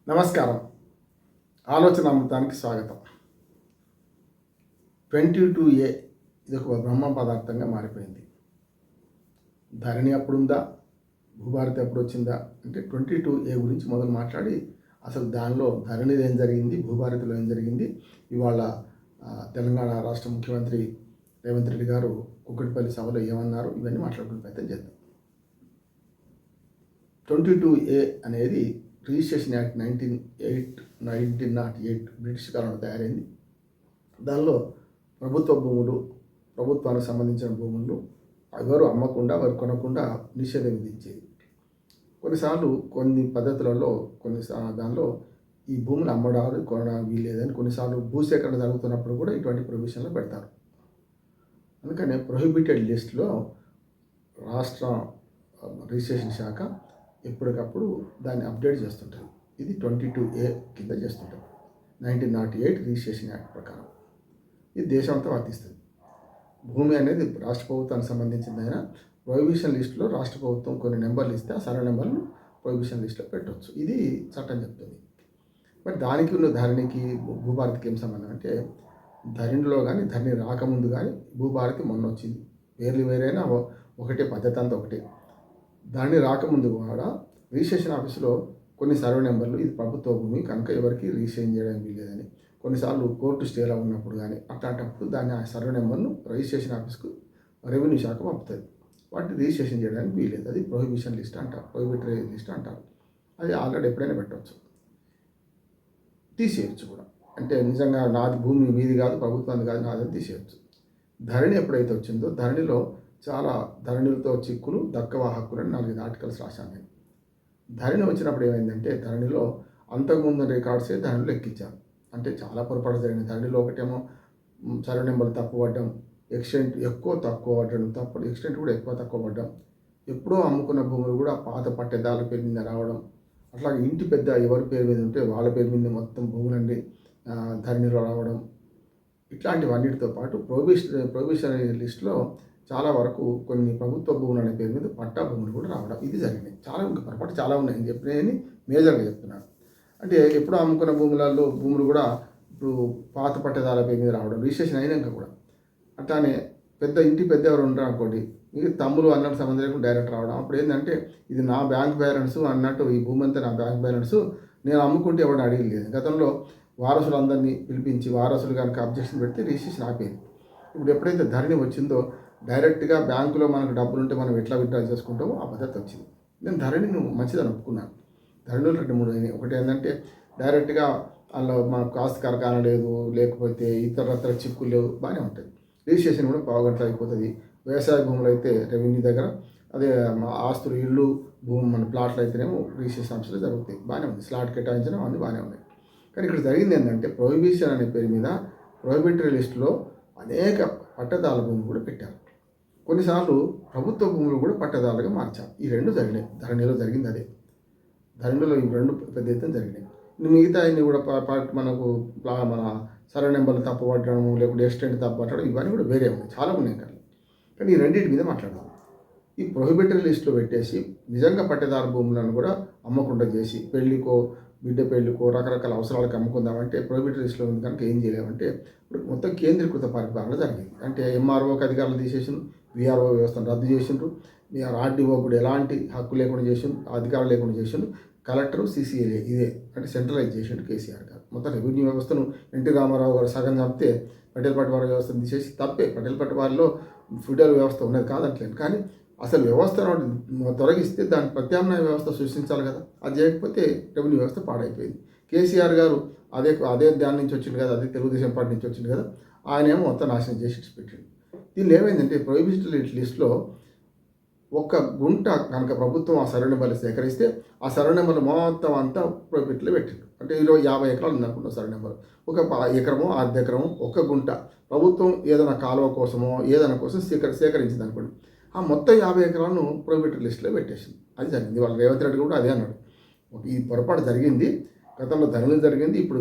నమస్కారం. ఆలోచన అమృతానికి స్వాగతం. 22A ఇది ఒక బ్రహ్మ పదార్థంగా మారిపోయింది. ధరణి అప్పుడుందా, భూభారతి ఎప్పుడు వచ్చిందా అంటే 22A గురించి మొదలు మాట్లాడి అసలు దానిలో ధరణిలో ఏం జరిగింది, భూభారతిలో ఏం జరిగింది, ఇవాళ తెలంగాణ రాష్ట్ర ముఖ్యమంత్రి రేవంత్ రెడ్డి గారు కుక్కటిపల్లి సభలో ఏమన్నారు, ఇవన్నీ మాట్లాడుకునే ప్రయత్నం చేద్దాం. 22A అనేది రిజిస్ట్రేషన్ యాక్ట్ 1908 బ్రిటిష్ కాలంలో తయారైంది. దానిలో ప్రభుత్వ భూములు, ప్రభుత్వానికి సంబంధించిన భూములు ఎవరు అమ్మకుండా, వారు కొనకుండా నిషేధం విధించేది. కొన్నిసార్లు కొన్ని పద్ధతులలో దానిలో ఈ భూములు అమ్మడానికి కొనడానికి వీల్లేదని కొన్నిసార్లు భూసేకరణ జరుగుతున్నప్పుడు కూడా ఇటువంటి ప్రొవిజన్లు పెడతారు. అందుకనే ప్రొహిబిటెడ్ లిస్ట్లో రాష్ట్ర రిజిస్ట్రేషన్ శాఖ ఎప్పటికప్పుడు దాన్ని అప్డేట్ చేస్తుంటుంది. ఇది 22A కింద చేస్తుంటుంది. 1908 రిజిస్ట్రేషన్ యాక్ట్ ప్రకారం ఇది దేశం అంతా వర్తిస్తుంది. భూమి అనేది రాష్ట్ర ప్రభుత్వానికి సంబంధించిందైనా ప్రొహిబిషన్ లిస్టులో రాష్ట్ర ప్రభుత్వం కొన్ని నెంబర్లు ఇస్తే ఆ సరైన నెంబర్లు ప్రొహిబిషన్ లిస్టులో పెట్టవచ్చు. ఇది చట్టం చెప్తుంది. మరి దానికి ఉన్న ధరణికి భూభారతికి ఏం సంబంధం అంటే, ధరణిలో కానీ ధరణి రాకముందు కానీ భూభారతి మొన్న వచ్చింది. వేర్లు వేరైనా ఒకటే, పద్ధతి అంతా ఒకటే. దాన్ని రాకముందు కూడా రిజిస్ట్రేషన్ ఆఫీసులో కొన్ని సర్వే నెంబర్లు ఇది ప్రభుత్వ భూమి కనుక ఎవరికి రిజిస్ట్రేషన్ చేయడానికి వీల్లేదని, కొన్నిసార్లు కోర్టు స్టేలో ఉన్నప్పుడు కానీ అట్లాంటప్పుడు దాన్ని ఆ సర్వే నెంబర్ను రిజిస్ట్రేషన్ ఆఫీస్కు రెవెన్యూ శాఖ పంపుతుంది. వాటిని రిజిస్ట్రేషన్ చేయడానికి వీల్లేదు. అది ప్రొహిబిషన్ లిస్ట్ అంటారు, ప్రొహిబిటరీ లిస్ట్ అంటారు. అది ఆల్రెడీ ఎప్పుడైనా పెట్టవచ్చు, తీసేయచ్చు కూడా. అంటే నిజంగా నాది భూమి మీది కాదు, ప్రభుత్వాన్ని కాదు, నాదని తీసేయచ్చు. ధరణి ఎప్పుడైతే వచ్చిందో ధరణిలో చాలా ధరణిలతో చిక్కులు, దక్కవ హక్కులు అని 4 ఆర్టికల్స్ రాశాను నేను. ధరణి వచ్చినప్పుడు ఏమైందంటే, ధరణిలో అంతకుముందు రికార్డ్సే ధరణిలో ఎక్కించారు. అంటే చాలా పొరపాటు జరిగింది. ధరణిలో ఒకటేమో సర్వే నెంబర్లు తక్కువ పడ్డం, ఎక్స్టెంట్ ఎక్కువ తక్కువ పడ్డం, తప్పుడు ఎక్స్టెంట్ కూడా ఎక్కువ తక్కువ పడ్డం, ఎప్పుడో అమ్ముకున్న భూములు కూడా పాత పట్టేదారుల పేరు మీద రావడం, అట్లాగే ఇంటి పెద్ద ఎవరి పేరు మీద ఉంటే వాళ్ళ పేరు మీద మొత్తం భూములన్నీ ధరణిలో రావడం, ఇట్లాంటివన్నిటితో పాటు ప్రొహిబిషనరీ లిస్టులో చాలా వరకు కొన్ని ప్రభుత్వ భూములు అనే పేరు మీద పట్టా భూములు కూడా రావడం, ఇది జరిగినాయి. చాలా ఇంకా పొరపాటు చాలా ఉన్నాయని చెప్పినాయని మేజర్గా చెప్తున్నాను. అంటే ఎప్పుడో అమ్ముకున్న భూములు కూడా ఇప్పుడు పాత పట్టేదారుల పేరు మీద రావడం, రిజిస్ట్రేషన్ అయినాక కూడా. అట్లానే ఇంటి పెద్ద ఎవరు ఉంటారు అనుకోండి, మీకు తమ్ములు అన్నట్టు సంబంధం లేకుండా డైరెక్ట్ రావడం. అప్పుడు ఏంటంటే ఇది నా బ్యాంక్ బ్యాలెన్స్ అన్నట్టు, ఈ భూమి అంతా నా బ్యాంక్ బ్యాలెన్స్, నేను అమ్ముకుంటే ఎవరిని అడిగలేదు. గతంలో వారసులందరినీ పిలిపించి వారసులు కనుక అబ్జెక్షన్ పెడితే రిజిస్ట్రేషన్ ఆపేది. ఇప్పుడు ఎప్పుడైతే ధరణి వచ్చిందో డైరెక్ట్గా బ్యాంకులో మనకు డబ్బులు ఉంటే మనం ఎట్లా విత్డ్రా చేసుకుంటామో ఆ పద్ధతి వచ్చింది. నేను ధరణిని మంచిదని ఒప్పుకున్నాను. ధరణిలో 2-3 అయినాయి. ఒకటి ఏంటంటే డైరెక్ట్గా అందులో మనకు కాస్త కరకాన లేదు, లేకపోతే ఇతరత్ర చిక్కులు లేవు, బాగానే ఉంటుంది. రిజిస్ట్రేషన్ కూడా పావుగంటలు అయిపోతుంది. వ్యవసాయ భూములు అయితే రెవెన్యూ దగ్గర, అదే ఆస్తులు, ఇళ్ళు, భూమి, మన ప్లాట్లు అయితేనేమో రిజిస్ట్రేషన్ ఆఫీసులో జరుగుతాయి. బాగానే ఉంది. స్లాట్ కేటాయించడం అన్నీ బాగానే ఉన్నాయి. కానీ ఇక్కడ జరిగింది ఏంటంటే, ప్రొహిబిషన్ అనే పేరు మీద ప్రొహిబిటరీ లిస్టులో అనేక పట్టదారుల భూములు కూడా పెట్టారు. కొన్నిసార్లు ప్రభుత్వ భూములు కూడా పట్టదారులుగా మార్చారు. ఈ 2 జరిగినాయి. ధరణిలో జరిగింది అదే. ధరణిలో ఈ 2 పెద్ద ఎత్తున జరిగినాయి. మిగతా అన్ని కూడా మనకు మన సర్వే నెంబర్లు తప్పుపట్టడం, లేకపోతే ఎక్స్టెంట్ తప్పుపట్టడం, ఇవన్నీ కూడా వేరే ఉన్నాయి, చాలా ఉన్నాయి. కానీ ఈ రెండింటి మీద మాట్లాడదాం. ఈ ప్రొహిబిటరీ లిస్టులో పెట్టేసి నిజంగా పట్టేదారు భూములను కూడా అమ్మకుండా చేసి, పెళ్లికో బిడ్డ పెళ్లికో రకరకాల అవసరాలకు అమ్ముకుందామంటే ప్రొహిబిటరీ లిస్టులో ఉంది కనుక ఏం చేయలేమంటే, ఇప్పుడు మొత్తం కేంద్రీకృత పరిపాలన జరిగింది. అంటే ఎంఆర్ఓకి అధికారులు తీసేసిండ్రు, విఆర్ఓ వ్యవస్థను రద్దు చేసిండ్రు, ఆర్డీఓ కూడా ఎలాంటి హక్కు లేకుండా చేసిండ్రు, అధికారులు లేకుండా చేసిండ్రు. కలెక్టరు, సిసిఎల్ఏ ఇదే అంటే సెంట్రలైజ్ చేసిండు కేసీఆర్ గారు. మొత్తం రెవెన్యూ వ్యవస్థను ఎన్టీ రామారావు గారు సగం చంపితే పటేల్ పట్వారీ వ్యవస్థను తీసేసి, తప్పే, పటేల్ పట్వారీలో ఫెడరల్ వ్యవస్థ ఉన్నది కాదంటలేదు. కానీ అసలు వ్యవస్థను తొలగిస్తే దాని ప్రత్యామ్నాయ వ్యవస్థ సృష్టించాలి కదా. అది చేయకపోతే రెవెన్యూ వ్యవస్థ పాడైపోయింది. కేసీఆర్ గారు అదే దాని నుంచి వచ్చింది కదా, అదే తెలుగుదేశం పార్టీ నుంచి వచ్చింది కదా, ఆయన ఏమో మొత్తం నాశనం చేసి పెట్టాడు. దీనిలో ఏమైందంటే, ప్రొహిబిటరీ లిస్టులో ఒక్క గుంట కనుక ప్రభుత్వం ఆ సర్వే నెంబర్లు సేకరిస్తే ఆ సర్వే నెంబర్లు మొత్తం అంతా ప్రొహిబిటరీలో పెట్టిండు. అంటే ఈలో 50 ఎకరాలు ఉందనుకుంటాం సర్వే నెంబర్, ఒక ఎకరమో అర్ధ ఎకరమో ఒక్క గుంట ప్రభుత్వం ఏదైనా కాలువ కోసమో ఏదైనా కోసం సేకరించింది అనుకోండి, ఆ మొత్తం 50 ఎకరాలను ప్రొహిబిటరీ లిస్టులో పెట్టేసింది. అది జరిగింది. వాళ్ళ రేవంత్ రెడ్డి కూడా అదే అన్నాడు. ఈ పొరపాటు జరిగింది, గతంలో ధరణిలో జరిగింది, ఇప్పుడు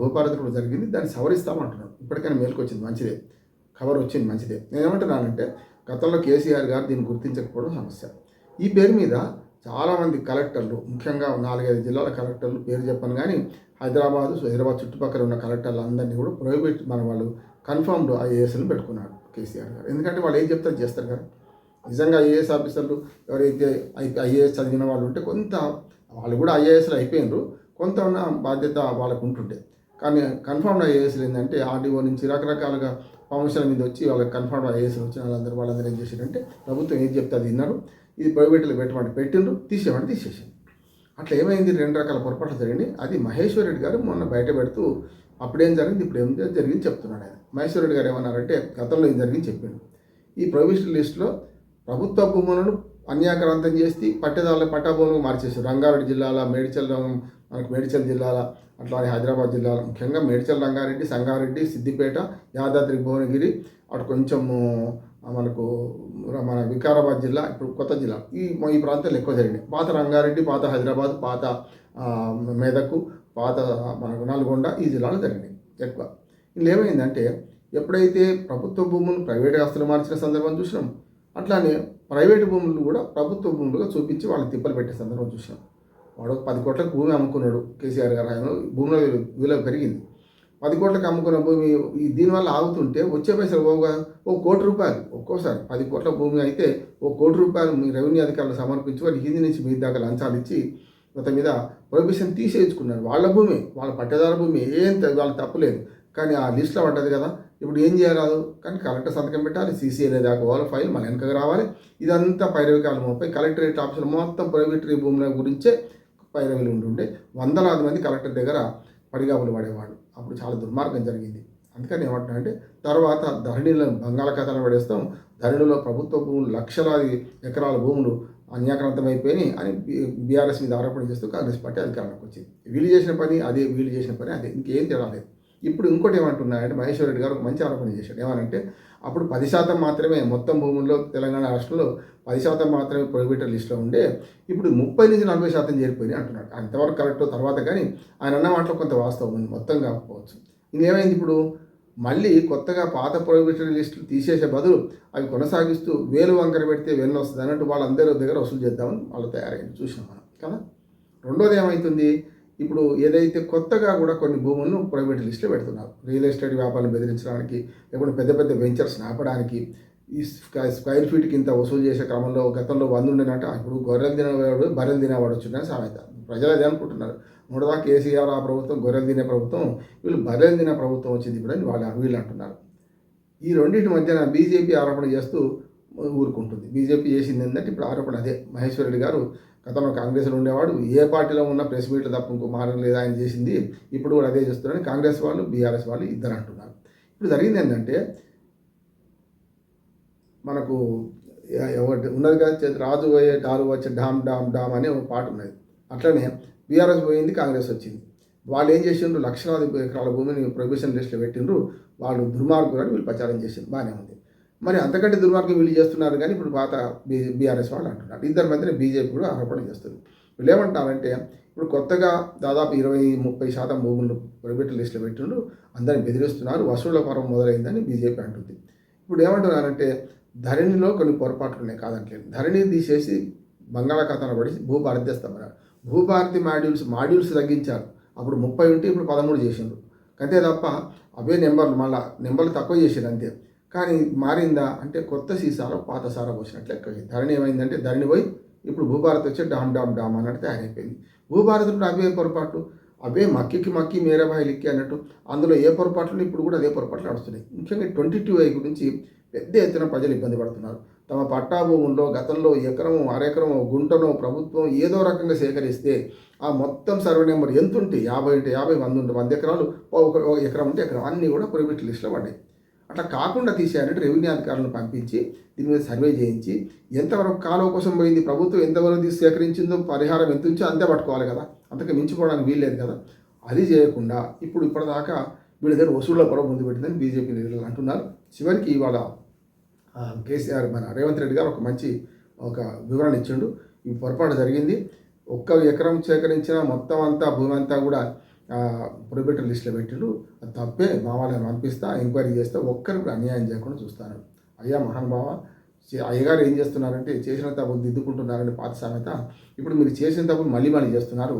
భూభారతి కూడా జరిగింది, దాన్ని సవరిస్తామంటున్నాడు. ఇప్పటికైనా మేలుకొచ్చింది, మంచిదే, ఖబర్ వచ్చింది, మంచిదే. నేనేమంటున్నానంటే, గతంలో కేసీఆర్ గారు దీన్ని గుర్తించకపోవడం సమస్య. ఈ పేరు మీద చాలామంది కలెక్టర్లు, ముఖ్యంగా 4-5 జిల్లాల కలెక్టర్లు పేరు చెప్పను కానీ హైదరాబాద్ చుట్టుపక్కల ఉన్న కలెక్టర్లు అందరినీ కూడా ప్రొహిబిట్ వాళ్ళు కన్ఫర్మ్డ్ ఐఏఎస్లను పెట్టుకున్నాడు కేసీఆర్ గారు. ఎందుకంటే వాళ్ళు ఏం చెప్తారు చేస్తారు కదా. నిజంగా ఐఏఎస్ ఆఫీసర్లు ఎవరైతే ఐఏఎస్ చదివిన వాళ్ళు ఉంటే కొంత వాళ్ళు కూడా ఐఏఎస్లు అయిపోయినారు, కొంత ఉన్న బాధ్యత వాళ్ళకు ఉంటుండే. కానీ కన్ఫర్మ్డ్ ఐఏఎస్లు ఏంటంటే ఆర్డీఓ నుంచి రకరకాలుగా ప్రమోషన్ల మీద వచ్చి వాళ్ళకి కన్ఫర్మ్డ్ ఐఏఎస్లు వచ్చిన వాళ్ళందరూ ఏం చేశారంటే ప్రభుత్వం ఏం చెప్తే అది విన్నారు, ఇది ప్రైవేట్లో పెట్టమంటే పెట్టిండ్రు, తీసేయమంటే తీసేసారు. అట్లా ఏమైంది, 2 రకాల పొరపాట్లు జరిగింది. అది మహేశ్వర్ రెడ్డి గారు మొన్న బయట పెడుతూ అప్పుడేం జరిగింది ఇప్పుడు ఏం జరిగింది చెప్తున్నాడు ఆయన. మహేశ్వర్ రెడ్డి గారు ఏమన్నారంటే గతంలో ఏం జరిగింది చెప్పిండు. ఈ ప్రొవిజనల్ లిస్టులో ప్రభుత్వ భూములను అన్యాక్రాంతం చేసి పట్టేదారుల పట్టాభూములకు మార్చేసారు. రంగారెడ్డి జిల్లాల మేడ్చల్ జిల్లాల అట్లానే హైదరాబాద్ జిల్లాల, ముఖ్యంగా మేడ్చల్ రంగారెడ్డి, సంగారెడ్డి, సిద్దిపేట, యాదాద్రి భువనగిరి, అటు కొంచెము మనకు మన వికారాబాద్ జిల్లా, ఇప్పుడు కొత్త జిల్లా, ఈ ప్రాంతాలు ఎక్కువ జరిగినాయి. పాత రంగారెడ్డి, పాత హైదరాబాద్, పాత మెదకు, పాత మనకు నల్గొండ, ఈ జిల్లాలో జరిగినాయి ఎక్కువ. ఇలా ఏమైందంటే ఎప్పుడైతే ప్రభుత్వ భూములు ప్రైవేట్ ఆస్తులు మార్చిన సందర్భం చూసినాం, అట్లానే ప్రైవేటు భూములు కూడా ప్రభుత్వ భూములుగా చూపించి వాళ్ళని తిప్పలు పెట్టే సందర్భం చూసినాం. వాడు 10 కోట్లకు భూమి అమ్ముకున్నాడు కేసీఆర్ గారు. ఆయన భూమిలో విలువ పెరిగింది. 10 కోట్లకు అమ్ముకున్న భూమి దీనివల్ల ఆగుతుంటే వచ్చే పైసలు పోగా ₹1 కోటి, ఒక్కోసారి 10 కోట్ల భూమి అయితే ₹1 కోటి మీ రెవెన్యూ అధికారులు సమర్పించుకొని హిందీ నుంచి మీ దాకా లంచాలు ఇచ్చి మొత్తం మీద ప్రొహిబిషన్ తీసేసుకున్నారు. వాళ్ళ భూమి, వాళ్ళ పట్టేదారు భూమి, ఏం వాళ్ళ తప్పులేదు. కానీ ఆ లిస్టులో పడ్డది కదా, ఇప్పుడు ఏం చేయరాదు, కానీ కలెక్టర్ సంతకం పెట్టాలి, సీసీఎల్ఏ దాకా వాళ్ళ ఫైల్ మన వెనకగా రావాలి. ఇదంతా పైరవికాలు మోపై కలెక్టరేట్ ఆఫీసులు మొత్తం ప్రైవేటరీ భూముల గురించే పైరవీలు ఉంటుండే. వందలాది మంది కలెక్టర్ దగ్గర పడిగాపులు పడేవాడు. అప్పుడు చాలా దుర్మార్గం జరిగింది. అందుకని ఏమంటున్నానంటే తర్వాత ధరణిలో బంగాళాఖాతాలను పడేస్తాం, ధరణిలో ప్రభుత్వ భూములు లక్షలాది ఎకరాల భూములు అన్యాక్రాంతమైపోయినాయి అని బీఆర్ఎస్ మీద ఆరోపణ చేస్తూ కాంగ్రెస్ పార్టీ అధికారంలోకి వచ్చింది. వీళ్ళు చేసిన పని అదే, వీళ్ళు చేసిన పని అదే, ఇంకేం తేడాలేదు. ఇప్పుడు ఇంకోటి ఏమంటున్నాయంటే మహేశ్వర్ రెడ్డి గారు ఒక మంచి ఆరోపణ చేశాడు. ఏమనంటే అప్పుడు 10% మాత్రమే మొత్తం భూముల్లో తెలంగాణ రాష్ట్రంలో 10% మాత్రమే ప్రొహిబిటెడ్ లిస్టులో ఉండే, ఇప్పుడు 30-40% చేరిపోయినాయి అంటున్నాడు. అంతవరకు కరెక్టో తర్వాత, కానీ ఆయన అన్న మాటలో కొంత వాస్తవం ఉంది, మొత్తం కాకపోవచ్చు. ఇంకేమైంది, ఇప్పుడు మళ్ళీ కొత్తగా పాత ప్రొహిబిటెడ్ లిస్టులు తీసేసే బదులు అవి కొనసాగిస్తూ వేలు వంకర పెడితే వెన్ను వస్తుంది అన్నట్టు వాళ్ళందరి దగ్గర వసూలు చేద్దామని వాళ్ళు తయారైంది చూసినాం మనం కదా. రెండోది ఏమవుతుంది, ఇప్పుడు ఏదైతే కొత్తగా కూడా కొన్ని భూములను ప్రైవేట్ లిస్టులో పెడుతున్నారు, రియల్ ఎస్టేట్ వ్యాపారం బెదిరించడానికి, లేకుంటే పెద్ద పెద్ద వెంచర్స్ ఆపడానికి. ఈ స్క్వేర్ ఫీట్కి ఇంత వసూలు చేసే క్రమంలో గతంలో 100 ఉండేనట, ఇప్పుడు గొర్రెలు తినేవాడు బర్రెలు తినేవాడు వచ్చిందని సామెత. ప్రజలు అదే అనుకుంటున్నారు, మూడదా కేసీఆర్ ఆ ప్రభుత్వం గొర్రెలు తినే ప్రభుత్వం, వీళ్ళు బర్రెలు తినే ప్రభుత్వం వచ్చింది ఇప్పుడు అని వీళ్ళు అంటున్నారు. ఈ రెండింటి మధ్యన బీజేపీ ఆరోపణ చేస్తూ ఊరుకుంటుంది. బీజేపీ చేసింది ఏంటంటే ఇప్పుడు ఆరోపణ అదే. మహేశ్వర్ రెడ్డి గారు గతంలో కాంగ్రెస్లో ఉండేవాడు, ఏ పార్టీలో ఉన్న ప్రెస్ మీట్లు తప్ప ఇంకో మార్గం లేదు ఆయన చేసింది, ఇప్పుడు కూడా అదే చేస్తున్నారని కాంగ్రెస్ వాళ్ళు బీఆర్ఎస్ వాళ్ళు ఇద్దరు అంటున్నారు. ఇప్పుడు జరిగింది ఏంటంటే మనకు ఒకటి ఉన్నది కదా, రాజు పోయే డాలు వచ్చే డామ్ డామ్ డామ్ అనే ఒక పాట ఉన్నది. అట్లనే బీఆర్ఎస్ పోయింది, కాంగ్రెస్ వచ్చింది. వాళ్ళు ఏం చేసిండ్రు, లక్షలాది ఎకరాల భూమిని ప్రొహిబిషన్ లిస్టులో పెట్టిండ్రు. వాళ్ళు దుర్మార్గులు అని వీళ్ళు ప్రచారం చేసిండ్రు, బాగానే ఉంది. మరి అంతకంటే దుర్మార్గం వీళ్ళు చేస్తున్నారు కానీ ఇప్పుడు పాత బీఆర్ఎస్ వాళ్ళు అంటున్నారు. ఇద్దరి మధ్యన బీజేపీ కూడా ఆరోపణ చేస్తుంది. వీళ్ళు ఏమంటారంటే ఇప్పుడు కొత్తగా దాదాపు 20-30% భూములు ప్రైవేట్ లిస్టులో పెట్టిండ్రు, అందరిని బెదిరిస్తున్నారు, వసూళ్ల పర్వం మొదలైందని బీజేపీ అంటుంది. ఇప్పుడు ఏమంటున్నారంటే ధరణిలో కొన్ని పొరపాట్లు ఉన్నాయి కాదంటలేదు, ధరణి తీసేసి బంగాళాఖాతంలో పడి భూభారతి తెస్తామన్నారు. భూభారతి మాడ్యూల్స్ తగ్గించారు. అప్పుడు 30 ఉంటే ఇప్పుడు 13 చేసిండ్రు అంతే తప్ప అవే నెంబర్లు తక్కువ చేసారు అంతే. కానీ మారిందా అంటే కొత్త సీసాలో పాత సారా పోసినట్లు లెక్క. ధరణి ఏమైందంటే ధరణి పోయి ఇప్పుడు భూభారత్ వచ్చి డామ్ డామ్ డామ్ అన్నట్టు తయారైపోయింది. భూభారత్లో అవే పొరపాటు, అవే మక్కి మేరాబాయి లిక్కి అన్నట్టు అందులో ఏ పొరపాట్లు ఇప్పుడు కూడా అదే పొరపాట్లు నడుస్తున్నాయి. ముఖ్యంగా 22I గురించి పెద్ద ఎత్తున ప్రజలు ఇబ్బంది పడుతున్నారు. తమ పట్టా భూముల్లో గతంలో ఎకరమో అరెకరమో గుంటనో ప్రభుత్వం ఏదో రకంగా సేకరిస్తే ఆ మొత్తం సర్వే నెంబర్ ఎంత ఉంటే 50 ఉంటే 50, 100 ఉంటే 100 ఎకరాలు, ఒక ఎకరం ఉంటే ఎకరం అన్నీ కూడా ప్రైవేట్ లిస్టులో పడ్డాయి. అట్లా కాకుండా తీసేయాలంటే రెవెన్యూ అధికారులను పంపించి దీని మీద సర్వే చేయించి ఎంతవరకు కాలువ కోసం పోయింది, ప్రభుత్వం ఎంతవరకు సేకరించిందో పరిహారం ఎంత ఉంచో అంతే పట్టుకోవాలి కదా, అంతకు మించిపోవడానికి వీల్లేదు కదా. అది చేయకుండా ఇప్పటిదాకా వీళ్ళ దగ్గర వసూళ్ల పొరవ ముందు పెట్టిందని బీజేపీ లీడర్లు అంటున్నారు. చివరికి ఇవాళ కేసీఆర్ మన రేవంత్ రెడ్డి గారు ఒక వివరణ ఇచ్చిండు. ఈ పొరపాటు జరిగింది, 1 ఎకరం సేకరించిన మొత్తం అంతా భూమి అంతా కూడా ప్రొహిబిటెడ్ లిస్టులో పెట్టిండు, అది తప్పే, మా వాళ్ళని పంపిస్తా, ఎంక్వైరీ చేస్తే ఒక్కరికి అన్యాయం చేయకుండా చూస్తాను. అయ్యా మహానుభావ, అయ్యగారు ఏం చేస్తున్నారంటే చేసిన తప్పులు దిద్దుకుంటున్నారని పాత సామెత. ఇప్పుడు మీరు చేసిన తప్పులు మళ్ళీ మళ్ళీ చేస్తున్నారు.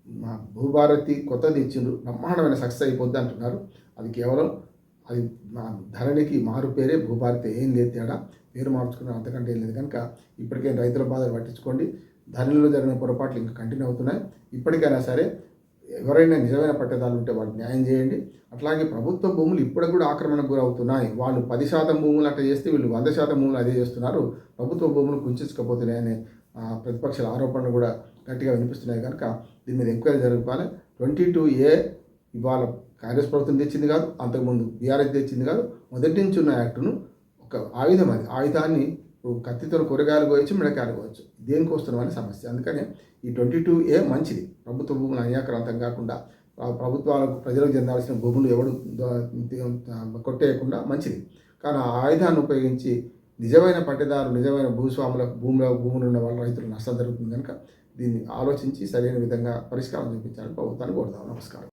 మా భూభారతి కొత్తది ఇచ్చిండ్రు, బ్రహ్మాండమైన సక్సెస్ అయిపోద్ది అంటున్నారు. అది కేవలం అది మా ధరణికి మారు పేరే భూభారతి, ఏం లేదు తేడా, పేరు మార్చుకున్నారు, అంతకంటే ఏం లేదు. కనుక ఇప్పటికే రైతుల బాధలు పట్టించుకోండి. ధరణిలో జరిగిన పొరపాట్లు ఇంకా కంటిన్యూ అవుతున్నాయి. ఇప్పటికైనా సరే ఎవరైనా నిజమైన పట్టేదారులు ఉంటే వాళ్ళకి న్యాయం చేయండి. అట్లాగే ప్రభుత్వ భూములు ఇప్పటికి కూడా ఆక్రమణకు గురవుతున్నాయి. వాళ్ళు 10% భూములు అట్లా చేస్తే వీళ్ళు 100% భూములు అదే చేస్తున్నారు. ప్రభుత్వ భూములు కుంచుకపోతున్నాయనే ప్రతిపక్షాల ఆరోపణలు కూడా గట్టిగా వినిపిస్తున్నాయి. కనుక దీని మీద ఎంక్వైరీ జరగాలి. 22A ఇవాళ కాంగ్రెస్ ప్రభుత్వం తెచ్చింది కాదు, అంతకుముందు బీఆర్ఎస్ తెచ్చింది కాదు. మొదటి నుంచి ఉన్న యాక్టును ఒక ఆయుధం, అది ఆయుధాన్ని కత్తితో కూరగాయలు కోయచ్చు, మిడకాయలు కోయచ్చు, దేనికి వస్తున్నామని సమస్య. అందుకని ఈ 22A మంచిది. ప్రభుత్వ భూములు అన్యాక్రాంతం కాకుండా ప్రభుత్వాలకు ప్రజలకు చెందాల్సిన భూములు ఎవడు కొట్టేయకుండా మంచిది. కానీ ఆ ఆయుధాన్ని ఉపయోగించి నిజమైన పట్టేదారు, నిజమైన భూస్వాములకు భూములు ఉన్న వాళ్ళ రైతులు నష్టం జరుగుతుంది. కనుక దీన్ని ఆలోచించి సరైన విధంగా పరిష్కారం చూపించాలని ప్రభుత్వాన్ని కోరుతాం. నమస్కారం.